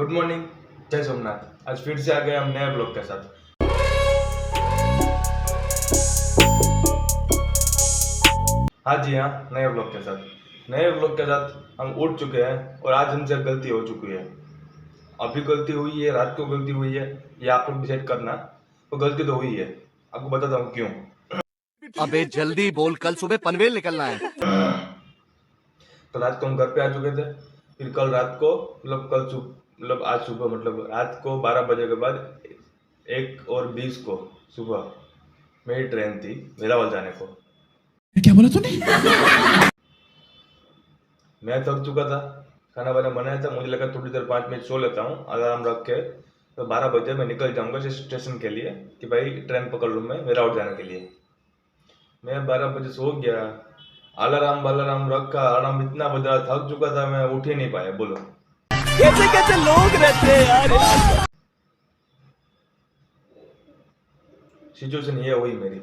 Good morning, जय सोमनाथ। आज फिर से आ गए हम नए ब्लॉग के साथ। हाँ जी हाँ, नए ब्लॉग के साथ। नए ब्लॉग के साथ हम उठ चुके हैं और आज हमसे गलती हो चुकी है। अभी गलती हुई है, रात को गलती हुई है, ये आप लोग डिसाइड करना। तो गलती तो हुई है, आपको बताता हूँ क्यों। अबे जल्दी बोल, कल सुबह पनवेल निकलना है। तो रात को हम घर पे आ चुके थे। फिर कल रात को मतलब आज सुबह मतलब रात को 12 बजे के बाद 1:20 को सुबह मेरी ट्रेन थी वेरावल जाने को। क्या बोला तूने? मैं थक चुका था, खाना वाना बनाया था, मुझे लगा थोड़ी देर 5 मिनट सो लेता हूँ अलार्म रख के। तो 12 बजे मैं निकल जाऊंगा स्टेशन के लिए कि भाई ट्रेन पकड़ लूँ मैं वेरावल जाने के लिए। मैं 12 बजे सो गया, अलार्म रखा, अलार्म इतना बजा, थक चुका था मैं, उठ ही नहीं पाया। बोलो कैसे कैसे लोग रहते हैं यार। सिचुएशन ये हुई मेरी।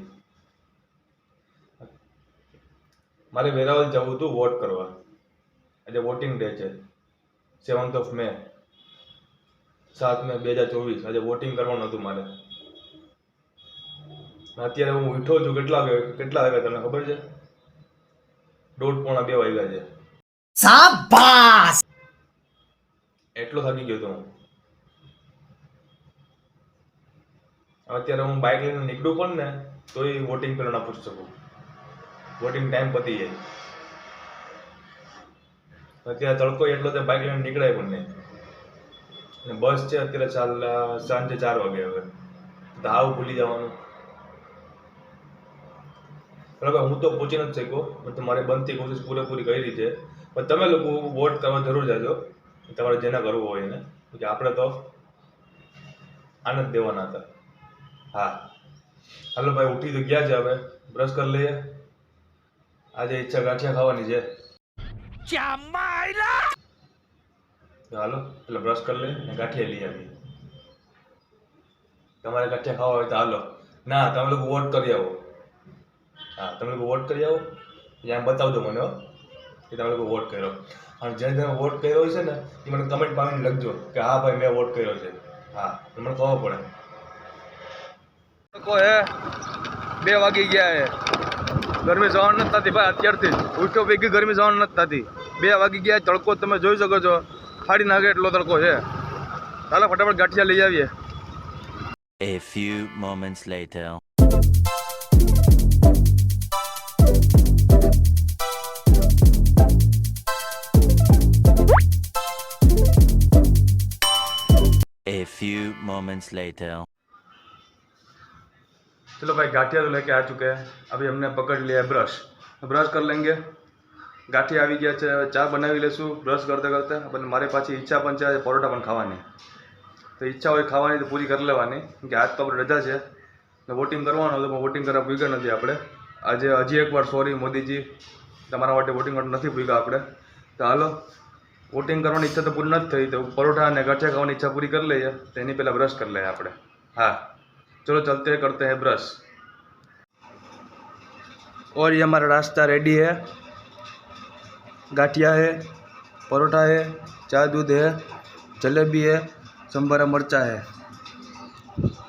મારે વેરાવલ જવું હતું વોટ કરવા। આજે વોટિંગ ડે છે, 7th મે 7 મે 2024। આજે વોટિંગ કરવાનું હતું મારે। અત્યારે હું ઉઠ્યો છું, કેટલા વાગ્યા તમને ખબર છે? 1:30 વાગ્યા છે। शाबाश। એટલો થાકી ગયો હતો હું। અત્યારે હું બાઇક લઈને નીકળું પણ ને તોય વોટિંગ પેલા ના પૂછી શકું। વોટિંગ ટાઈમ પતી જાય। અત્યારે તડકો એટલો તે બાઇક લઈને નીકળાય પણ નહીં। અને બસ છે અત્યારે સાંજે 4 વાગે। હવે તો આવું ભૂલી જવાનું। બરાબર, હું તો પહોંચી નથી શક્યો, મેં તમારી બનતી કોશિશ પૂરેપૂરી કરી છે। પણ તમે લોકો વોટ કરવા જરૂર જાજો, તમારે જેને કરવું હોય એને, કે આપણે તો આનંદ દેવાના હતા। હા હાલો ભાઈ, ઉઠી તો ગયા છે, હવે બ્રશ કરી લઈએ। આજે ઈચ્છા ગાંઠિયા ખાવાની છે। હાલો એટલે બ્રશ કરી લઈએ ને ગાંઠિયા લઈ આવીએ। તમારે ગાંઠિયા ખાવા હોય તો હાલો, ના તમે લોકો વોટ કરી આવો। હા તમે લોકો વોટ કરી આવો, ત્યાં બતાવજો મને કે તમે લોકો વોટ કર્યો। અને જેને વોટ કર્યો છે ને એ મને કમેન્ટ પાડીને લખજો કે હા ભાઈ મેં વોટ કર્યો છે। હા મને ખબર પડે। તડકો હે, 2 વાગી ગયા હે, ગરમી સહન નથી થતી ભાઈ। અત્યારથી ઉઠો ભેગી ગરમી સહન નથી થતી। 2 વાગી ગયા, તડકો તમે જોઈ શકો છો, ફાડી નાખે એટલો તડકો છે। ચાલો ફટાફટ ગાંઠિયા લઈ આવીએ। A few moments later. A few moments later. चलो भाई गाठिया तो लेके आ चुके हैं। अभी हमने पकड़ लिया है ब्रश कर लेंगे। गाठिया આવી ગયા છે, ચા બનાવી લેશું બ્રશ કરતે કરતે। અને મારી પાછી ઈચ્છા પણ છે પરોઠા પણ ખાવાની। તો ઈચ્છા હોય ખાવાની તો પૂરી કરી લેવાની, કે આજ તો આપણે રજા છે ને વોટિંગ કરવાનું હતું, વોટિંગ કરવા ભૂગ્યા નથી આપણે। આજે હજી એકવાર સોરી મોદીજી, તમારા માટે વોટિંગ માટે નથી ભૂગ્યા આપણે। તો હાલો, વોટિંગ કરવાની ઈચ્છા તો પૂરી નથી થઈ, તો પરોઠા અને ગાંઠિયા ખાવાની ઈચ્છા પૂરી કરી લઈએ, તો એની પહેલાં બ્રશ કરી લઈએ આપણે। हाँ चलो चलते करते हैं ब्रश। और ये हमारा रास्ता रेडी है। गाठिया है, परोठा है, चाय दूध है, जलेबी है, संभारा मरचा है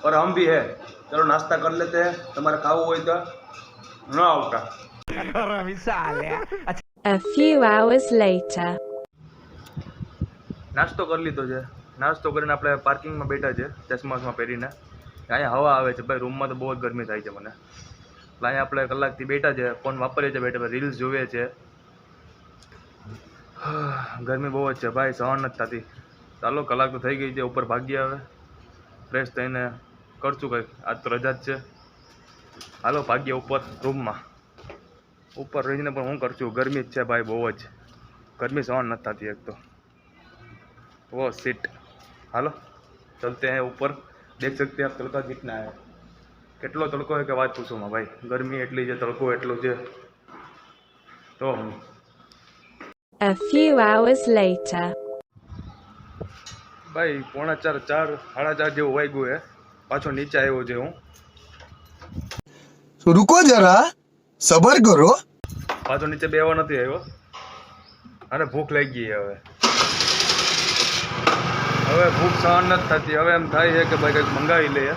और हम भी है। चलो नाश्ता कर लेते हैं। तुम्हारे खाओ हो तो ना आवता। A few hours later. नास्तो कर लीधो છે। नास्तो કરીને આપણે પાર્કિંગમાં બેઠા છે ચશ્માસમાં પહેરીને। અહીંયા હવા આવે છે ભાઈ, રૂમમાં તો બહુ જ ગરમી થાય છે મને। એટલે અહીંયા આપણે કલાકથી બેઠા છે, ફોન વાપરીએ છીએ બેઠા, રીલ્સ જોઈએ છે। ગરમી બહુ જ છે ભાઈ, સહન નથી થતી। ચાલો કલાક તો થઈ ગઈ છે, ઉપર ભાગીએ હવે, ફ્રેશ થઈને કરશું કંઈક, આજ તો રજા જ છે। હાલો ભાગીએ ઉપર રૂમમાં। ઉપર રહીને પણ હું કરશું, ગરમી જ છે ભાઈ બહુ જ, ગરમી સહન નથી થતી એક તો। वो सीट। हालो चलते हैं ऊपर। देख सकते हैं आप तड़का कितना है, કેટલો તડકો है कि बात पूछो में भाई, गर्मी એટલી છે, તડકો એટલો છે। તો A few hours later. ભાઈ 3:45 4:30 જેવું વાગ્યું है, પાછો નીચે આવ્યો છે હું। रुको जरा, सबर करो। પાછો નીચે બેવા નથી આવ્યો, અને ભૂખ લાગી ગઈ હવે। હવે ભૂખ સહન નથી થતી. હવે એમ થાય છે કે ભાઈ કંઈક મંગાવી લઈએ.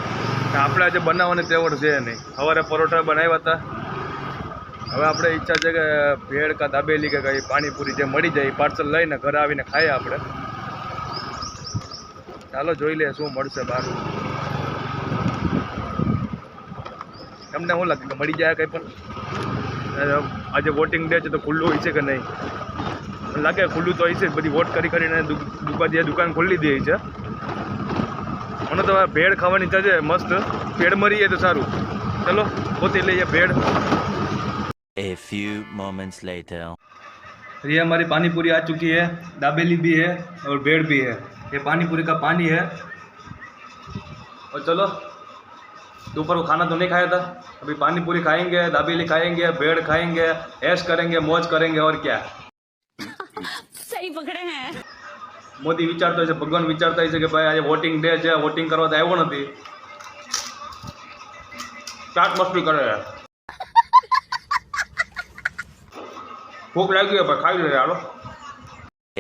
આપણે આજે બનાવવાની તેવડ છે નહીં. સવારે પરોઠા બનાવ્યા હતા. હવે આપણે ઈચ્છા છે કે ભેળ કા દાબેલી કે કંઈ પાણીપુરી જે મળી જાય પાર્સલ લઈને ઘરે આવીને ખાઈએ આપણે. ચાલો જોઈ લઈએ શું મળશે બહાર. તમને શું લાગે કે મળી જાય કંઈ પણ? આજે વોટિંગ ડે છે તો ખુલ્લું હોય છે કે નહીં? મને લાગે ખુલ્લું તો હોય છે. બધી વોટ કરીને દુકાન ખોલી દે છે. મને તો ભેળ ખાવાની ઈચ્છા છે મસ્ત. ભેળ મળી જાય તો સારું. ચલો પોતે લઈએ ભેળ. A few moments later. ये हमारी पानी पूरी आ चुकी है, दाबेली भी है और ब्रेड भी है. ये पानी पूरी का पानी है. और चलो दोपहर को खाना तो नहीं खाया था, अभी पानी पूरी खाएंगे, दाबेली खाएंगे, ब्रेड खाएंगे, ऐश करेंगे, मौज करेंगे और क्या. सही पकड़े हैं. મોદી વિચારતો હોય છે, ભગવાન વિચારતા હોય છે કે ભાઈ આજે વોટિંગ ડે છે, વોટિંગ કરવા તો આવ્યો નથી, ચાટ મસ્તી કરે. ભૂખ લાગી હોય ભાઈ ખાઈ લે હાલો.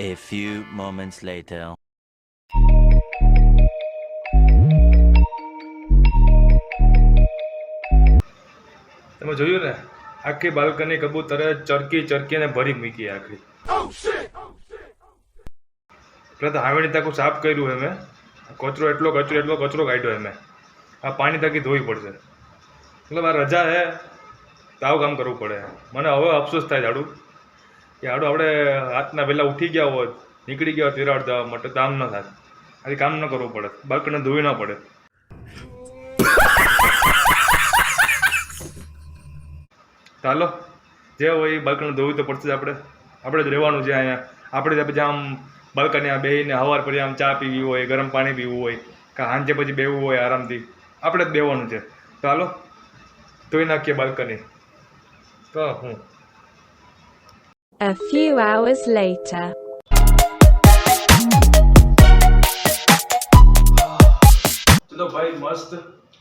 A few moments later. તમે જોયું ને, આખી બાલ્કની કબૂતરે ચરકીને ભરી મૂકી આખી. પેલા તો હાવેણી તાકું સાફ કર્યું હે મેં. કચરો એટલો કચરો કાઢ્યો હે મેં. આ પાણી તાકી ધોવી પડશે. મતલબ આ રજા હે તો આવું કામ કરવું પડે. મને હવે અફસોસ થાય જાડું કે હાડું આપણે રાતના વહેલા ઉઠી ગયા હોત, નીકળી ગયા હોત વિરાટ જવા માટે તો આમ ન થાય. આજે કામ ન કરવું પડે, બાલ્કને ધોવી ન પડે. ચાલો જે હોય એ બાલ્કને ધોવી તો પડશે જ. આપણે જ રહેવાનું છે અહીંયા. આપણે પછી આમ બાલ્કની આ બેહીને હવાર પછી આમ ચા પીવી હોય, ગરમ પાણી પીવું હોય, કે સાંજે પછી બેવું હોય આરામથી, આપણે જ બેવાનું છે. ચાલો ધોઈ નાખીએ બાલ્કની. તો હું A few hours later. चलो भाई मस्त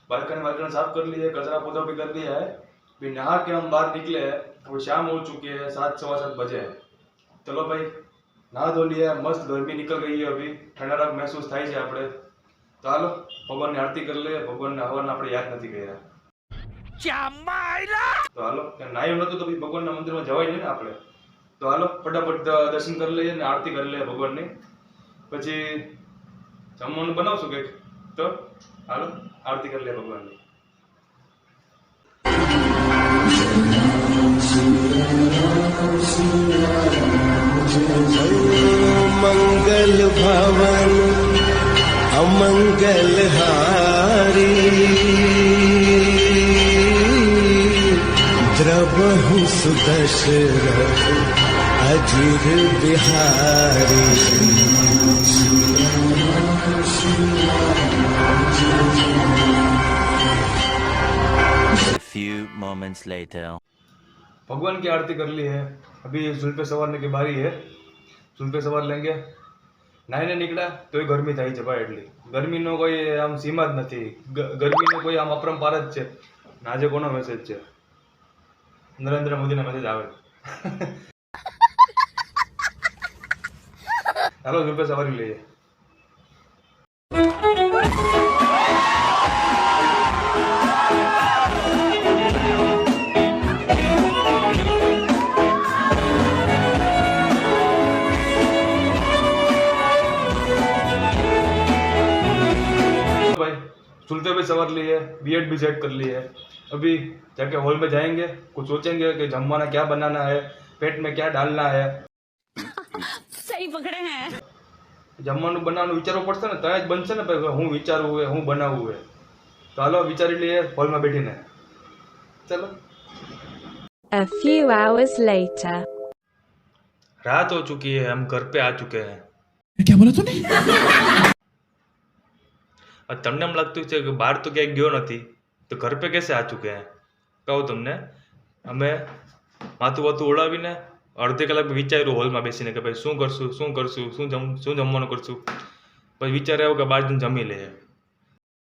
बालकनी साफ कर ली है, कचरा पोछा भी कर लिया है. फिर नहा के हम बाहर निकले हैं और शाम हो चुकी है, 7-7:15 बजे है. चलो भाई नहा धो लिया, मस्त गर्मी निकल गई है. अभी ठंडाक महसूस થાય છે આપણે. તો હાલો ભગવાનની આરતી કરી લઈએ. ભગવાનને હવારના આપણે યાદ નથી કર્યા. તો હાલો નાયું નતું તો પછી ભગવાનના મંદિરમાં જવાય નહીં ને આપણે. તો હાલો ફટાફટ દર્શન કરી લઈએ ને આરતી કરી લઈએ ભગવાનની. પછી જમવાનું બનાવશું કંઈક. તો હાલો આરતી કરી લઈએ ભગવાનની. मंगल भवन अमंगल हारी द्रवहु सुदशरथ अजिर Bihari. A few moments later. भगवान की आरती कर ली है. अभी जुल्फे सवारने की बारी है. जुल्फे सवार लेंगे. નાઈને નીકળ્યા તોય ગરમી થાય છે ભાઈ. એટલી ગરમીનો કોઈ આમ સીમા જ નથી. ગરમીનો કોઈ આમ અપરંપાર જ છે. આજે કોનો મેસેજ છે? નરેન્દ્ર મોદીનો મેસેજ આવે. ચાલો જુલ્ફે સવારી લઈએ. जुल्फे भी सवार ली है, बीएड भी सेट कर ली है. अभी जाके हॉल में जाएंगे, कुछ सोचेंगे कि जमवाना क्या बनाना है, पेट में क्या डालना है. सही पकड़े हैं. જમવાનું બનાવવાનું વિચારવું પડશે ને, ત્યાં જ બનશે ને ભાઈ હું વિચારવું હોય, હું બનાવવું હોય. તો હાલો વિચારી લઈએ હોલમાં બેઠીને. ચલો. A few hours later. रात हो चुकी है, हम घर पे आ चुके हैं. क्या बोला तूने? તમને એમ લાગતું છે કે બહાર તો ક્યાંય ગયો નથી, તો ઘર પે કેસે આ ચૂકે હે? કહું તમને, અમે માથું વાતું ઓળાવીને અડધી કલાક વિચાર્યું હોલમાં બેસીને કે ભાઈ શું જમવાનું કરશું. પછી વિચાર આવ્યો કે બહાર જઈને જમી લઈએ.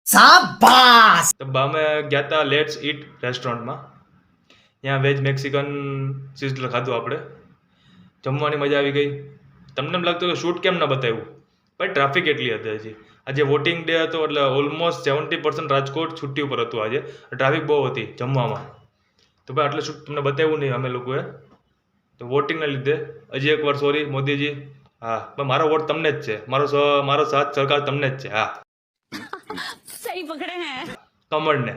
शाबाश. તો અમે ગયા હતા લેટ્સ ઈટ રેસ્ટોરન્ટમાં. ત્યાં વેજ મેક્સિકન સિઝલર ખાધું આપણે. જમવાની મજા આવી ગઈ. તમને એમ લાગતું કે શૂટ કેમ ન બતાવ્યું? ભાઈ ટ્રાફિક એટલી હતી હજી. આજે વોટિંગ ડે હતો એટલે ઓલમોસ્ટ 70% રાજકોટ છુટ્ટી ઉપર હતું આજે. ટ્રાફિક બહુ હતી જમવામાં. તો ભાઈ આટલે શું તમને બતાવ્યું નહીં અમે લોકોએ. તો વોટિંગના લીધે હજી એકવાર સોરી મોદીજી. હા પણ મારો વોટ તમને જ છે, મારો સાથ સરકાર તમને જ છે. હા सही पकड़े हैं. કમળને.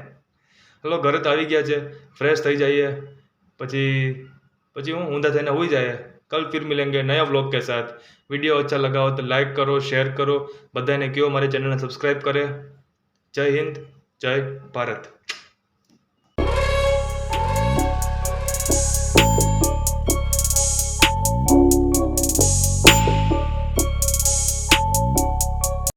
ચલો ઘરે તો આવી ગયા છે, ફ્રેશ થઈ જઈએ, પછી હું ઊંધા થઈને હોઈ જાય. કલ ફિર મિલેંગે નયા વ્લોગ કે સાથ. વિડીયો અચ્છા લગા હો તો લાઈક કરો, શેર કરો, બધાને કહો મારી ચેનલને સબસ્ક્રાઈબ કરે. જય હિન્દ, જય ભારત.